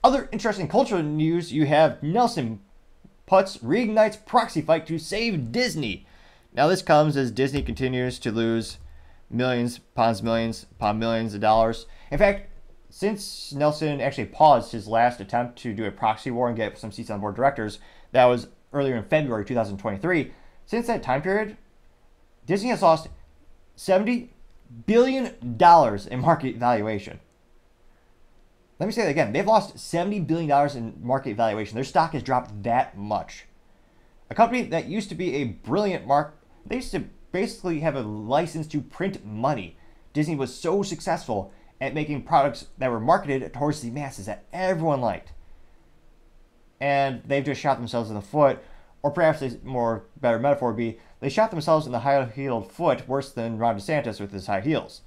other interesting cultural news, you have Nelson Putz reignites proxy fight to save Disney. Now this comes as Disney continues to lose millions upon millions of dollars. In fact, since Nelson actually paused his last attempt to do a proxy war and get some seats on board of directors, that was earlier in February 2023, since that time period, Disney has lost $70 billion in market valuation. Let me say that again. They've lost $70 billion in market valuation. Their stock has dropped that much. A company that used to be a brilliant they used to basically have a license to print money. Disney was so successful at making products that were marketed towards the masses that everyone liked. And they've just shot themselves in the foot, or perhaps a better metaphor would be, they shot themselves in the high-heeled foot worse than Ron DeSantis with his high heels.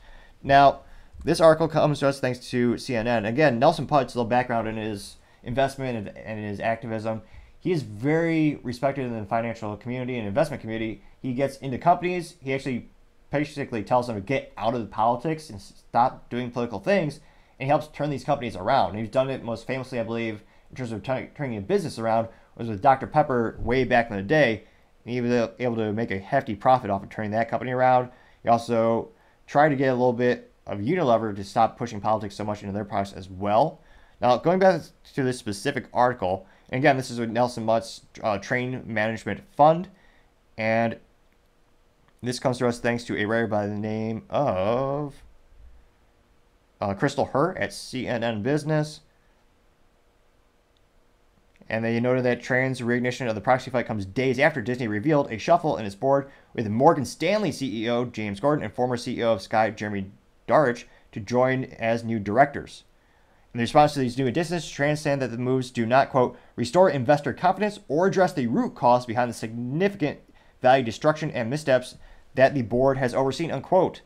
Now, this article comes to us thanks to CNN. Again, Nelson Putz, a little background in his investment and in his activism. He is very respected in the financial community and investment community. He gets into companies. He actually basically tells them to get out of the politics and stop doing political things, and he helps turn these companies around. And he's done it most famously, I believe, in terms of turning a business around, was with Dr. Pepper way back in the day. And he was able to make a hefty profit off of turning that company around. He also tried to get a little bit of Unilever to stop pushing politics so much into their products as well. Now, going back to this specific article, and again, this is with Nelson Putz Train Management Fund, and this comes to us thanks to a writer by the name of Crystal Hurt at CNN Business. And they noted that Tran's reignition of the proxy fight comes days after Disney revealed a shuffle in its board with Morgan Stanley CEO James Gordon and former CEO of Sky Jeremy Darich to join as new directors. In response to these new additions, Tran said that the moves do not, quote, restore investor confidence or address the root cause behind the significant value destruction and missteps that the board has overseen, unquote.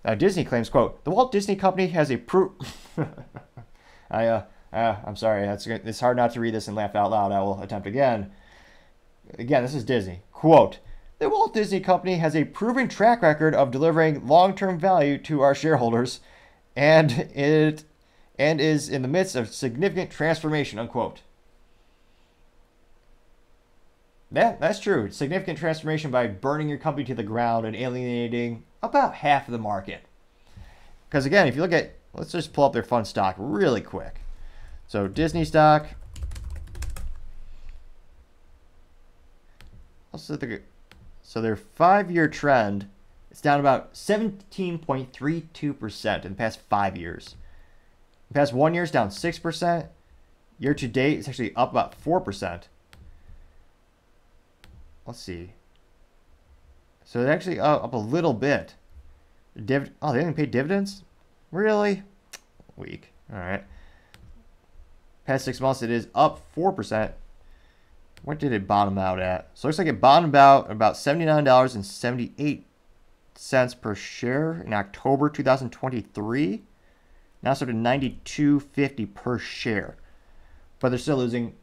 Now, Disney claims, quote, the Walt Disney Company has a I'm sorry, it's hard not to read this and laugh out loud. I will attempt again. Again, this is Disney. Quote, the Walt Disney Company has a proven track record of delivering long-term value to our shareholders, and is in the midst of significant transformation, unquote. That's true. Significant transformation by burning your company to the ground and alienating about half of the market. Because again, if you look at, let's just pull up their fund stock really quick. So Disney stock. So their 5-year trend, it's down about 17.32% in the past 5 years. The past 1 year is down 6%. Year to date, it's actually up about 4%. Let's see. So it's actually up a little bit. They didn't pay dividends? Really? Weak. All right. Past 6 months, it is up 4%. What did it bottom out at? So it looks like it bottomed out about $79.78 per share in October 2023. Now it's up to $92.50 per share. But they're still losing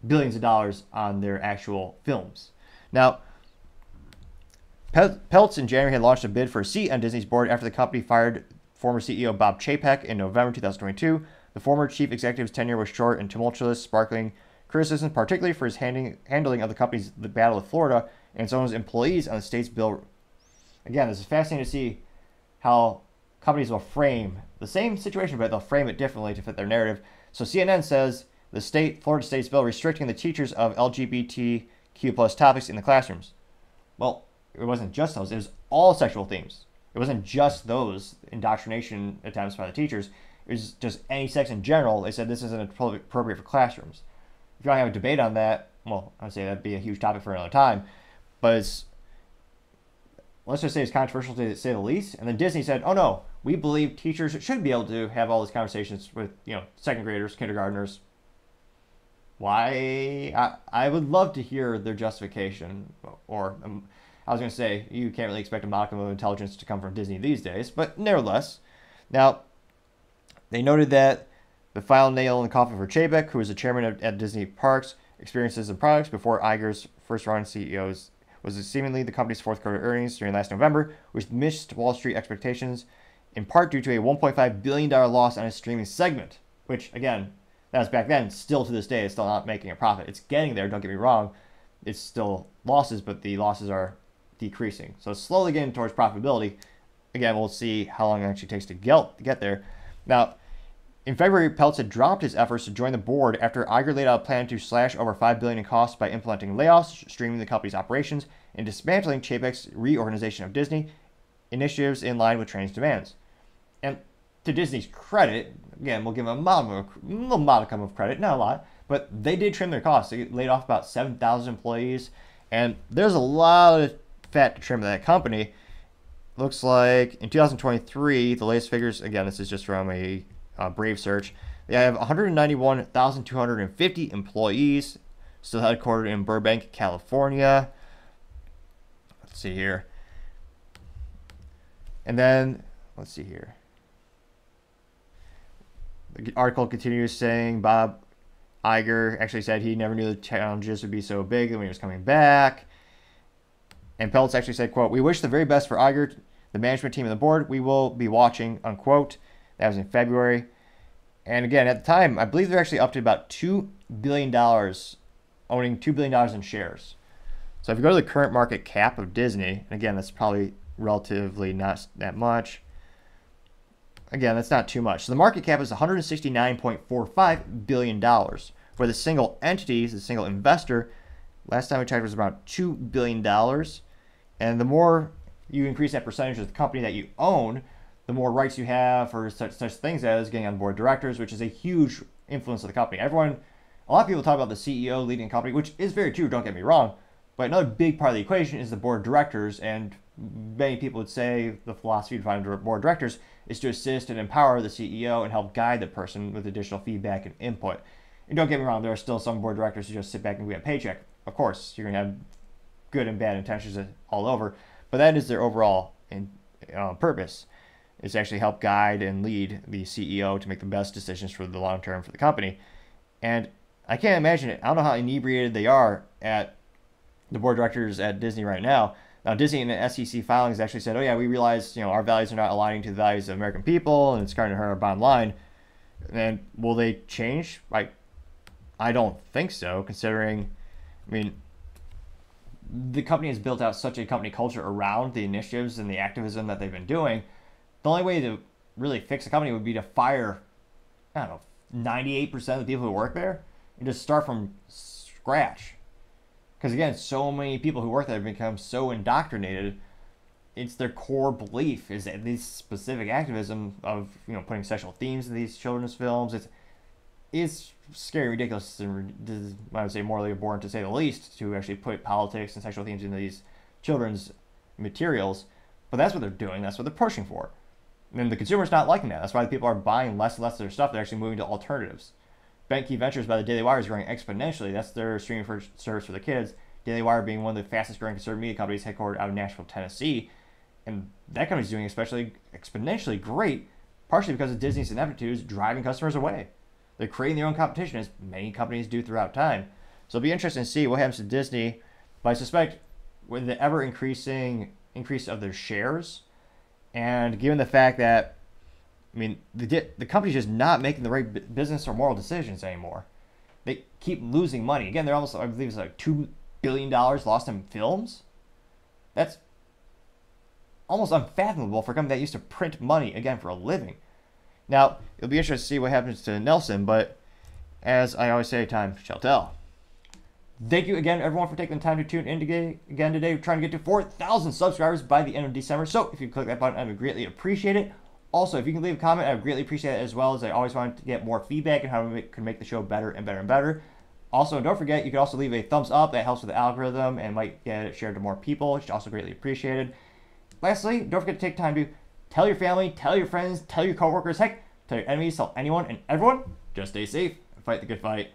billions of dollars on their actual films. Now, Peltz in January had launched a bid for a seat on Disney's board after the company fired former CEO Bob Chapek in November 2022. The former chief executive's tenure was short and tumultuous, sparkling criticism, particularly for his handling of the company's battle with Florida and its own employees on the state's bill. Again, this is fascinating to see how companies will frame the same situation, but they'll frame it differently to fit their narrative. So CNN says Florida State's bill restricting the teachers of LGBTQ plus topics in the classrooms. Well, it wasn't just those. It was all sexual themes. It wasn't just those indoctrination attempts by the teachers. It was just any sex in general. They said this isn't appropriate for classrooms. If you want to have a debate on that, well, I'd say that'd be a huge topic for another time. But let's just say it's controversial to say the least. And then Disney said, oh no, we believe teachers should be able to have all these conversations with, second graders, kindergartners. Why? I would love to hear their justification. Or I was going to say, you can't really expect a modicum of intelligence to come from Disney these days. But nevertheless, now, they noted that the final nail in the coffin for Chapek, who was the chairman at Disney Parks, Experiences and Products before Iger's first run CEOs, was seemingly the company's fourth quarter earnings during last November, which missed Wall Street expectations, in part due to a $1.5 billion loss on its streaming segment. which again, that was back then. Still to this day, it's still not making a profit. It's getting there. Don't get me wrong. It's still losses, but the losses are decreasing. So it's slowly getting towards profitability. Again, we'll see how long it actually takes to get there. Now, in February, Peltz had dropped his efforts to join the board after Iger laid out a plan to slash over $5 billion in costs by implementing layoffs, streamlining the company's operations, and dismantling Chapek's reorganization of Disney initiatives in line with Train's demands. And to Disney's credit, again, we'll give them a little modicum of credit, not a lot, but they did trim their costs. They laid off about 7,000 employees, and there's a lot of fat to trim in that company. Looks like in 2023, the latest figures, again, this is just from a Brave search, they have 191,250 employees, still headquartered in Burbank, California. Let's see here. And then, let's see here. The article continues saying Bob Iger actually said he never knew the challenges would be so big when he was coming back. And Peltz actually said, quote, "We wish the very best for Iger, the management team and the board. We will be watching," unquote. That was in February. And again, at the time, I believe they're actually up to about $2 billion, owning $2 billion in shares. So if you go to the current market cap of Disney, and again, that's probably relatively not that much. Again, that's not too much. So the market cap is $169.45 billion, where the single entity, the single investor, last time we checked was about $2 billion. And the more you increase that percentage of the company that you own, the more rights you have for such things as getting on board of directors, which is a huge influence of the company. A lot of people talk about the CEO leading a company, which is very true, don't get me wrong. But another big part of the equation is the board of directors, and many people would say the philosophy behind the board of directors is to assist and empower the CEO and help guide the person with additional feedback and input. And don't get me wrong, there are still some board of directors who just sit back and get a paycheck. Of course, you're going to have good and bad intentions all over, but that is their overall purpose, is to actually help guide and lead the CEO to make the best decisions for the long term for the company. And I can't imagine it. I don't know how inebriated they are at the board of directors at Disney right now. Now, Disney in the SEC filings actually said, "Oh yeah, we realize our values are not aligning to the values of American people, and it's starting to hurt our bottom line." And will they change? I don't think so, considering, the company has built out such a company culture around the initiatives and the activism that they've been doing. The only way to really fix the company would be to fire, 98% of the people who work there and just start from scratch. Because again, so many people who work there have become so indoctrinated. It's their core belief is that this specific activism of putting sexual themes in these children's films. It's scary, ridiculous, and I would say morally abhorrent to say the least, to actually put politics and sexual themes into these children's materials. But that's what they're doing. That's what they're pushing for. And the consumer's not liking that. That's why the people are buying less and less of their stuff. They're actually moving to alternatives. BankKey Ventures by the Daily Wire is growing exponentially. That's their streaming service for the kids. Daily Wire being one of the fastest growing conservative media companies headquartered out of Nashville, Tennessee. And that company's doing especially exponentially great, partially because of Disney's ineptitude driving customers away. They're creating their own competition, as many companies do throughout time. So it'll be interesting to see what happens to Disney. But I suspect with the ever-increasing increase of their shares, and given the fact that, the company's just not making the right business or moral decisions anymore. They keep losing money. Again, they're almost, I believe it's like $2 billion lost in films. That's almost unfathomable for a company that used to print money, again, for a living. Now, it'll be interesting to see what happens to Nelson, but as I always say, time shall tell. Thank you again, everyone, for taking the time to tune in again today. We're trying to get to 4,000 subscribers by the end of December, so if you click that button, I would greatly appreciate it. Also, if you can leave a comment, I would greatly appreciate it, as well as I always want to get more feedback on how we can make the show better and better and better. Also, don't forget, you can also leave a thumbs up. That helps with the algorithm and might get it shared to more people, which is also greatly appreciated. Lastly, don't forget to take time to tell your family, tell your friends, tell your coworkers, heck, tell your enemies, tell anyone and everyone. Just stay safe and fight the good fight.